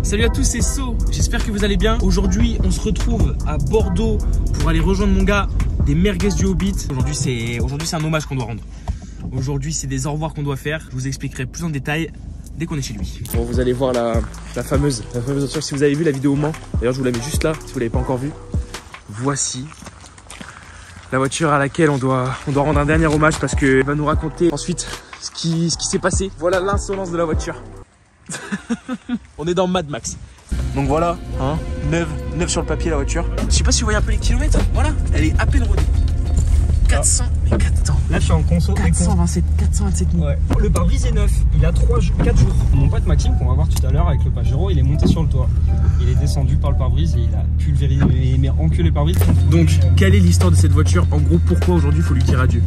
Salut à tous, c'est So, j'espère que vous allez bien. Aujourd'hui on se retrouve à Bordeaux pour aller rejoindre mon gars des merguez du Hobbit. Aujourd'hui c'est un hommage qu'on doit rendre. Aujourd'hui c'est des au revoir qu'on doit faire. Je vous expliquerai plus en détail dès qu'on est chez lui. Bon, vous allez voir la fameuse voiture. Si vous avez vu la vidéo au Mans, d'ailleurs je vous la mets juste là si vous l'avez pas encore vue. Voici la voiture à laquelle on doit rendre un dernier hommage parce qu'elle va nous raconter ensuite ce qui s'est passé. Voilà l'insolence de la voiture. On est dans Mad Max. Donc voilà, hein, neuf sur le papier la voiture. Je sais pas si vous voyez un peu les kilomètres. Voilà, elle est à peine rodée. 400, mais 400. Là je suis en conso. 427 000. Ouais. Le pare-brise est neuf, il a 4 jours. Mon pote Maxime, qu'on va voir tout à l'heure avec le Pajero, il est monté sur le toit. Il est descendu par le pare-brise et il a pulvérisé, mais enculé le pare-brise. Donc, quelle est l'histoire de cette voiture? En gros, pourquoi aujourd'hui il faut lui dire adieu?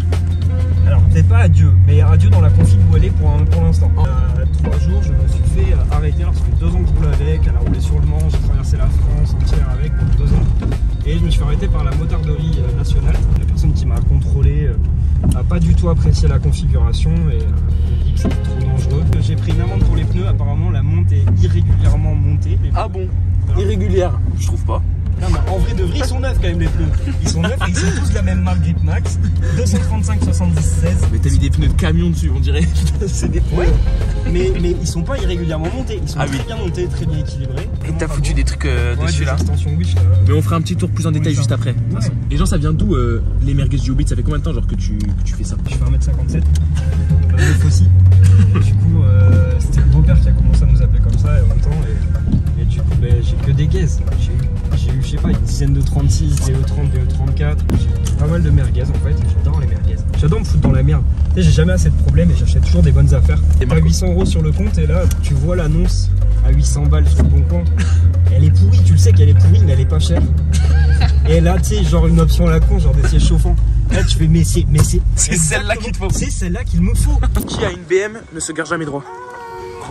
Alors, peut-être pas adieu, mais adieu dans la config où elle est pour l'instant. Il y a 3 jours, je me suis fait arrêter alors ça fait 2 ans que je roule avec. Elle a roulé sur le Mans, j'ai traversé la France entière avec pour 2 ans. Et je me suis fait arrêter par la motarderie nationale. La personne qui m'a contrôlé n'a pas du tout apprécié la configuration et dit que c'était trop dangereux. J'ai pris une amende pour les pneus, apparemment la monte est irrégulièrement montée. Ah bon? Irrégulière? Je trouve pas. Non mais en vrai de vrai ils sont neufs quand même les pneus. Ils sont neufs et ils sont tous de la même marque Grip Max. 235 70 16. Mais t'as mis des pneus de camion dessus on dirait. C'est des pneus. Ouais. Mais ils sont pas irrégulièrement montés. Ils sont très bien montés, très bien équilibrés. Et t'as foutu des trucs dessus là. Wish, là. Mais on fera un petit tour plus en détail juste après. Ouais. Et genre ça vient d'où les merguez du Hobbit? Ça fait combien de temps genre que tu fais ça? Je fais 1m57. Neuf aussi. Du coup c'était le beau-père qui a commencé à nous appeler comme ça en même temps. Et du coup j'ai que des guaises. J'ai eu, je sais pas, une dizaine de 36, DE30, DE34. J'ai pas mal de merguez en fait. J'adore les merguez. J'adore me foutre dans la merde. Tu sais, j'ai jamais assez de problèmes et j'achète toujours des bonnes affaires. T'as 800 € sur le compte et là, tu vois l'annonce à 800 balles sur le bon coin. Elle est pourrie, tu le sais qu'elle est pourrie, mais elle est pas chère. Et là, tu sais, genre une option à la con, genre des sièges chauffants. Là, tu fais, mais c'est celle-là qu'il te faut. C'est celle-là qu'il me faut. Qui a une BM ne se gare jamais droit.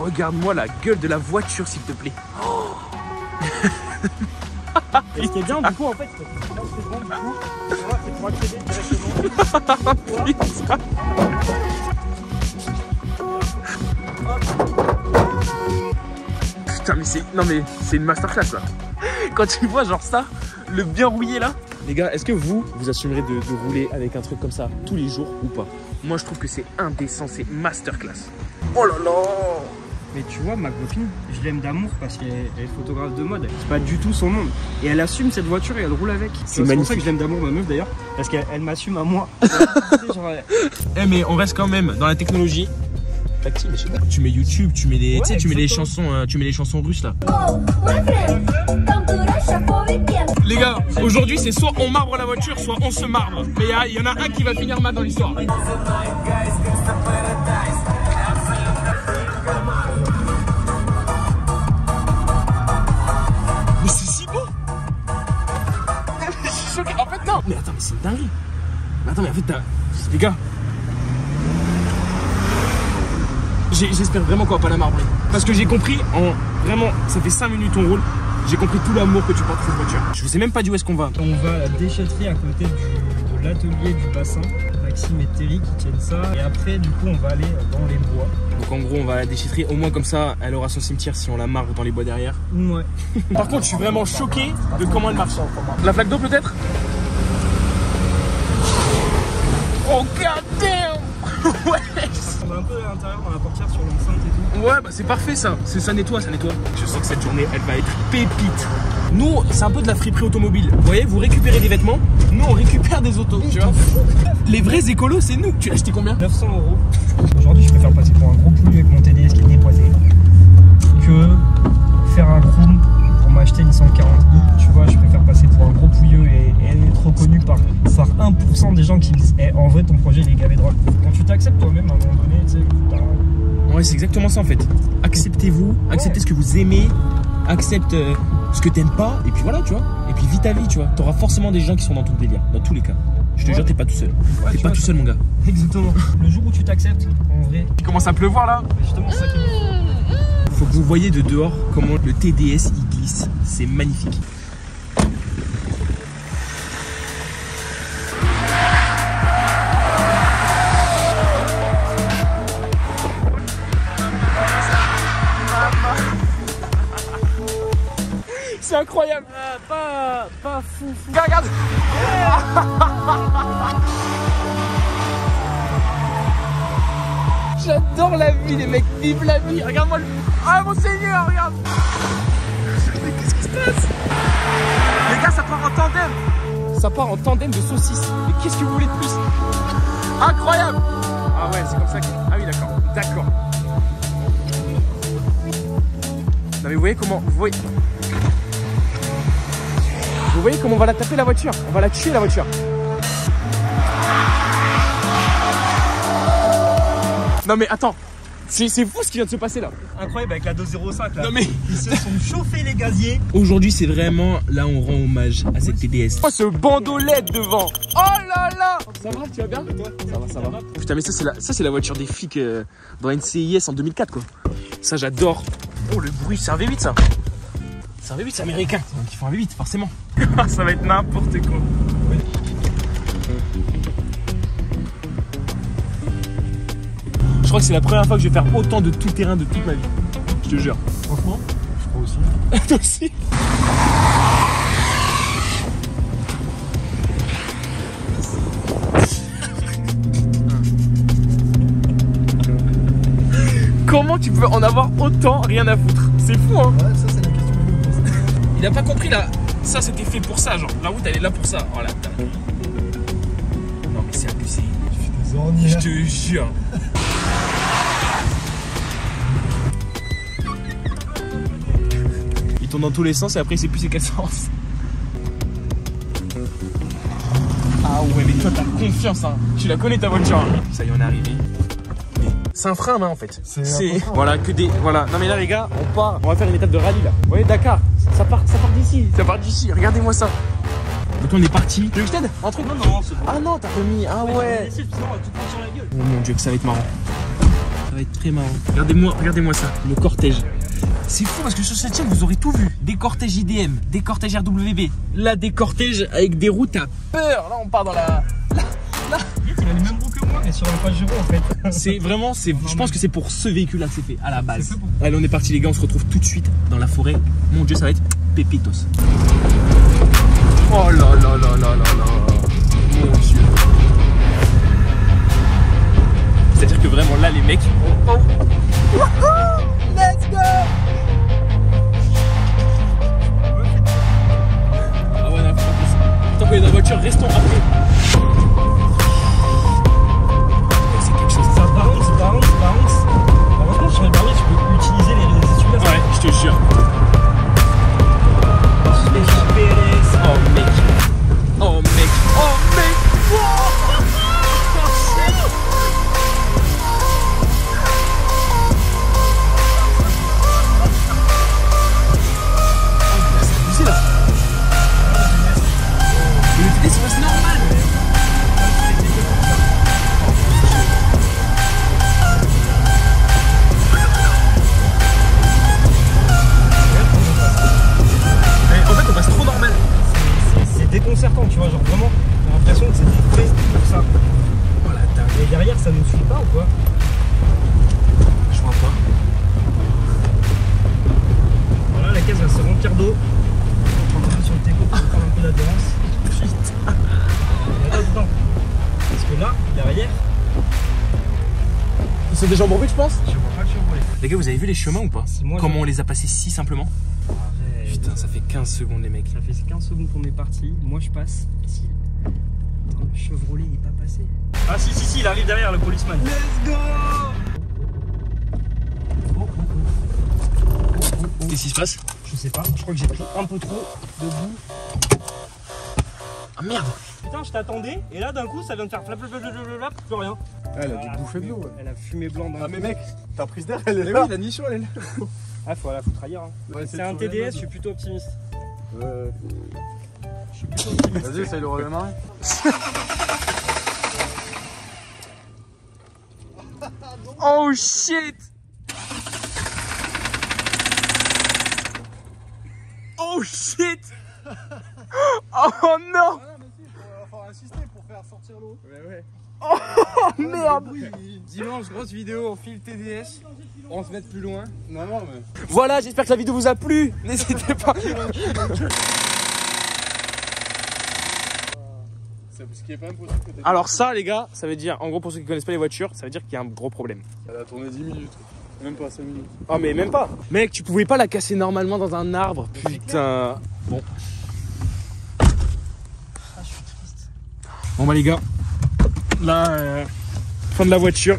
Regarde-moi la gueule de la voiture, s'il te plaît. Oh. Et ce qui est bien, du coup, en fait, c'est bon, du coup, c'est pour accéder directement. Putain, mais c'est une masterclass là. Quand tu vois genre ça, le bien rouillé là. Les gars, est-ce que vous assumerez de rouler avec un truc comme ça tous les jours ou pas? Moi, je trouve que c'est indécent, c'est masterclass. Oh là là. Mais tu vois, ma copine, je l'aime d'amour parce qu'elle est photographe de mode. C'est pas du tout son monde. Et elle assume cette voiture et elle roule avec. C'est pour ça que je l'aime d'amour, ma meuf d'ailleurs. Parce qu'elle m'assume à moi. Eh mais on reste quand même dans la technologie. Tu mets YouTube, tu mets des, ouais, tu mets les chansons russes là. Les gars, aujourd'hui c'est soit on marbre la voiture, soit on se marbre. Mais il y en a un qui va finir mal dans l'histoire. En fait non. Mais attends, mais c'est une dinguerie. Mais attends, mais en fait les gars, j'espère vraiment qu'on va pas la marbrer. Parce que j'ai compris vraiment, ça fait 5 minutes on roule. J'ai compris tout l'amour que tu portes pour cette voiture. Je vous ai même pas dit où est-ce qu'on va. On va à la déchetterie à côté de l'atelier du bassin. Maxime et Terry qui tiennent ça. Et après du coup on va aller dans les bois. Donc en gros on va à la déchetterie. Au moins comme ça elle aura son cimetière si on la marbre dans les bois derrière. Ouais. Par contre je suis vraiment choqué de comment elle marche. La flaque d'eau peut-être? Oh god damn. Ouais. On va un peu à l'intérieur dans la portière sur l'enceinte et tout. Ouais bah c'est parfait ça. Ça nettoie. Je sens que cette journée elle va être pépite. Nous c'est un peu de la friperie automobile. Vous voyez, vous récupérez des vêtements, nous on récupère des autos, tu vois. Les vrais écolos c'est nous. Tu l'as acheté combien? 900 €. Aujourd'hui je préfère passer pour un gros poulet avec mon TDS qui est dépoisé que faire un groom pour m'acheter une 140i. Tu vois, je préfère passer pour un gros pouilleux et être reconnu par 1% des gens qui disent hey, en vrai ton projet il est gavé de rock. Quand tu t'acceptes toi-même à un moment donné, tu sais. Ouais, c'est exactement ça en fait. Acceptez-vous, acceptez ce que vous aimez, accepte ce que t'aimes pas, et puis voilà, tu vois. Et puis vis ta vie, tu vois. T'auras forcément des gens qui sont dans ton délire, dans tous les cas. Je te jure, t'es pas tout seul. T'es pas tout seul, mon gars. Exactement. Le jour où tu t'acceptes, en vrai. Il commence à pleuvoir là. Justement, c'est ça qui me faut que vous voyez de dehors comment le TDS il glisse. C'est magnifique. c'est incroyable. Pas fou. Regarde. J'adore la vie, les mecs. Vive la vie. Regarde-moi le... Ah, mon Seigneur, regarde. Mais qu'est-ce qui se passe? Les gars, ça part en tandem. Ça part en tandem de saucisses. Mais qu'est-ce que vous voulez de plus? Incroyable. Ah ouais, c'est comme ça que... Ah oui, d'accord. D'accord. Non mais vous voyez comment... Vous voyez comment on va la taper la voiture? On va la tuer la voiture. Non mais attends. C'est fou ce qui vient de se passer là. Incroyable avec la 205 là. Non mais ils se sont chauffés les gaziers. Aujourd'hui c'est vraiment là on rend hommage à cette TDS. Oh ce bandeau LED devant. Oh là là. Ça va, tu vas bien? Ça va. Putain mais ça c'est la voiture des flics dans NCIS en 2004 quoi. Ça j'adore. Oh le bruit, c'est un V8 ça. C'est un V8, c'est américain. Donc ils font un V8 forcément. Ça va être n'importe quoi. Je crois que c'est la première fois que je vais faire autant de tout terrain de toute ma vie. Je te jure. Franchement, je crois aussi. Toi aussi. Comment tu peux en avoir autant rien à foutre? C'est fou hein. Ouais, ça c'est la question que je me pose. Il a pas compris là. Ça c'était fait pour ça, genre. La route elle est là pour ça. Oh là. Non mais c'est abusé. Je suis des ornières. Je te jure. Il tourne dans tous les sens et après il sait plus c'est quel sens. Ah ouais mais toi t'as confiance hein. Tu la connais ta voiture hein. Ça y est on est arrivé. C'est un frein en fait. C'est voilà que des voilà. Non mais là les gars, on va faire une étape de rallye là. Vous voyez Dakar, ça part d'ici. Ça part d'ici. Regardez-moi ça. Donc on est parti. Tu veux que je t'aide? Un truc? Non, c'est bon. Ah non, t'as remis. Ah ouais. Sinon, on va tout prendre sur la gueule. Oh mon dieu, que ça va être marrant. Ça va être très marrant. Regardez-moi ça, le cortège. C'est fou parce que sur cette chaîne, vous aurez tout vu. Des cortèges IDM, des cortèges RWB. Là, des cortèges avec des routes à peur. Là, on part dans la... Là. Il a les mêmes roues que moi, mais sur un Pajero en fait. C'est vraiment, je pense que c'est pour ce véhicule-là que c'est fait, à la base. Allez, on est parti les gars, on se retrouve tout de suite dans la forêt. Mon dieu, ça va être pépitos. Oh là là là là là là. Mon dieu. C'est-à-dire que vraiment là, les mecs... Oh. Wouhou! Let's go! Ah ouais, non, tant qu'on est dans la voiture, restons après. Par contre, sur les barrières, tu peux utiliser les essuie-glaces. Ouais, je te jure. Oh mec. Oh mec. Oh mec. Wow. C'est abusé là. Mais le TDS, c'est normal. Déconcertant, tu vois, genre vraiment, j'ai l'impression que c'était fait pour ça. Voilà, et derrière, ça ne suit pas ou quoi? Je vois pas. Voilà, la caisse va se remplir d'eau. On va prendre sur le téco pour prendre un peu d'adhérence. Putain. Et là-dedans. Parce que là, derrière. Ils sont déjà embourbés, je pense? Je vois pas que je vois. Les gars, vous avez vu les chemins ou pas? Comment on les a passés si simplement? Arrête. Putain, ça fait 15 secondes les mecs. Ça fait 15 secondes qu'on est parti. Moi je passe. Si. Attends, le Chevrolet il est pas passé. Ah si, il arrive derrière le policeman. Let's go. Qu'est-ce qui se passe? Je sais pas, je crois que j'ai pris un peu trop de boue. Ah merde! Putain, je t'attendais et là d'un coup ça vient de faire flap, plus rien. Elle a dû bouffer de l'eau. Ouais. Elle a fumé blanc d'un Ah coup. mais mec, ta prise d'air elle est là. Oui, la nichon elle est là. Ah faut la foutre ailleurs. Hein. Ouais, c'est un TDS, je suis plutôt optimiste. Ouais. Je suis plutôt optimiste. Vas-y, essaye de redémarrer. Oh shit! Oh shit! Oh non! Ah non mais si, faut insister pour faire sortir l'eau. Ouais. Oh merde. Dimanche, grosse vidéo, on file TDS. On se met plus loin. Non, non, mais. Voilà, j'espère que la vidéo vous a plu. N'hésitez pas. Ce qui est pas impossible que t'aies. Alors ça les gars, ça veut dire, en gros pour ceux qui connaissent pas les voitures, ça veut dire qu'il y a un gros problème. Elle a tourné 10 minutes. Même pas 5 minutes. Oh mais même pas. Mec, tu pouvais pas la casser normalement dans un arbre. Putain. Bon. Bon bah les gars, là, fin de la voiture.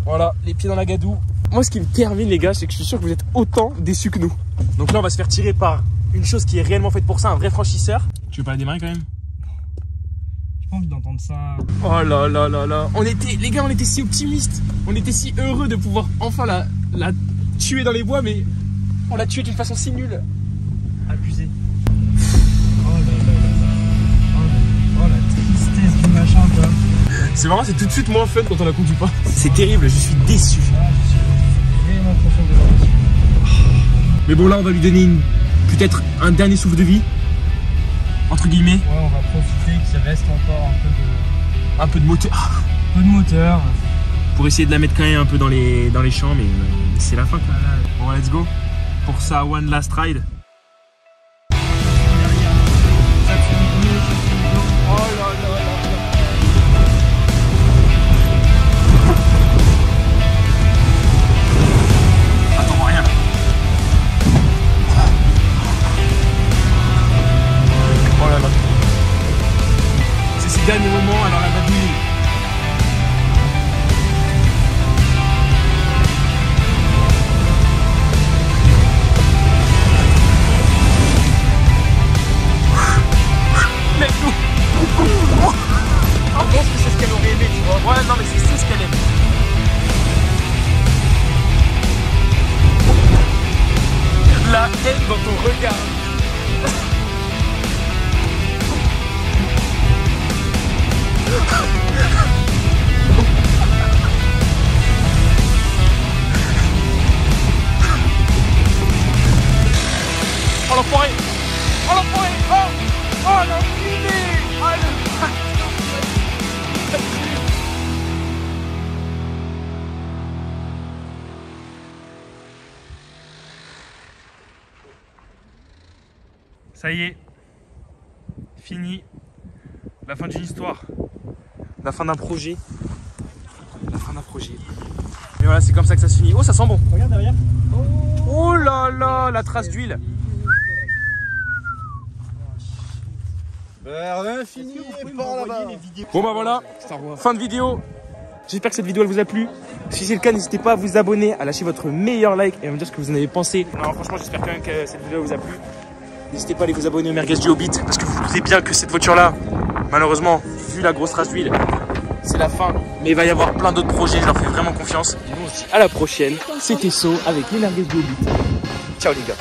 Voilà, les pieds dans la gadoue. Moi ce qui me termine les gars, c'est que je suis sûr que vous êtes autant déçus que nous. Donc là on va se faire tirer par une chose qui est réellement faite pour ça, un vrai franchisseur. Tu veux pas la démarrer quand même? J'ai pas envie d'entendre ça. Oh là là là là. Les gars, on était si optimistes. On était si heureux de pouvoir enfin la tuer dans les bois, mais on l'a tuée d'une façon si nulle. Abusé. Oh là là là là. Oh la tristesse du machin quoi. C'est marrant, c'est tout de suite moins fun quand on la conduit pas. C'est terrible, je suis déçu. Ah, je suis vraiment content de la voiture. Mais bon, là, on va lui donner peut-être un dernier souffle de vie. Entre guillemets. Ouais, on va profiter qu'il reste encore Un peu de moteur. un peu de moteur. Pour essayer de la mettre quand même un peu dans les champs, mais c'est la fin quoi. Bon, let's go. Pour ça, one last ride. Dernier moment, alors elle va douiller. Let's go. Je pense que c'est ce qu'elle aurait aimé, tu vois. Ouais, non, mais c'est ce qu'elle aime. La haine dans ton regard. Oh l'enfoiré! Oh l'enfoiré! Oh l'enculé! Oh le... Ça y est, fini. La fin d'une histoire. La fin d'un projet. La fin d'un projet. Et voilà, c'est comme ça que ça se finit. Oh, ça sent bon. Regarde derrière. Oh là là, la trace d'huile. Vers l'infini et par là-bas. Bon bah voilà, fin de vidéo. J'espère que cette vidéo elle vous a plu. Si c'est le cas, n'hésitez pas à vous abonner, à lâcher votre meilleur like et à me dire ce que vous en avez pensé. Alors franchement, j'espère quand même que cette vidéo vous a plu. N'hésitez pas à aller vous abonner au Merguez du Hobbit parce que vous vous doutez bien que cette voiture-là, malheureusement, vu la grosse race d'huile, c'est la fin. Mais il va y avoir plein d'autres projets, je leur fais vraiment confiance. Et nous on se dit à la prochaine. C'était So avec les Merguez du Hobbit. Ciao les gars.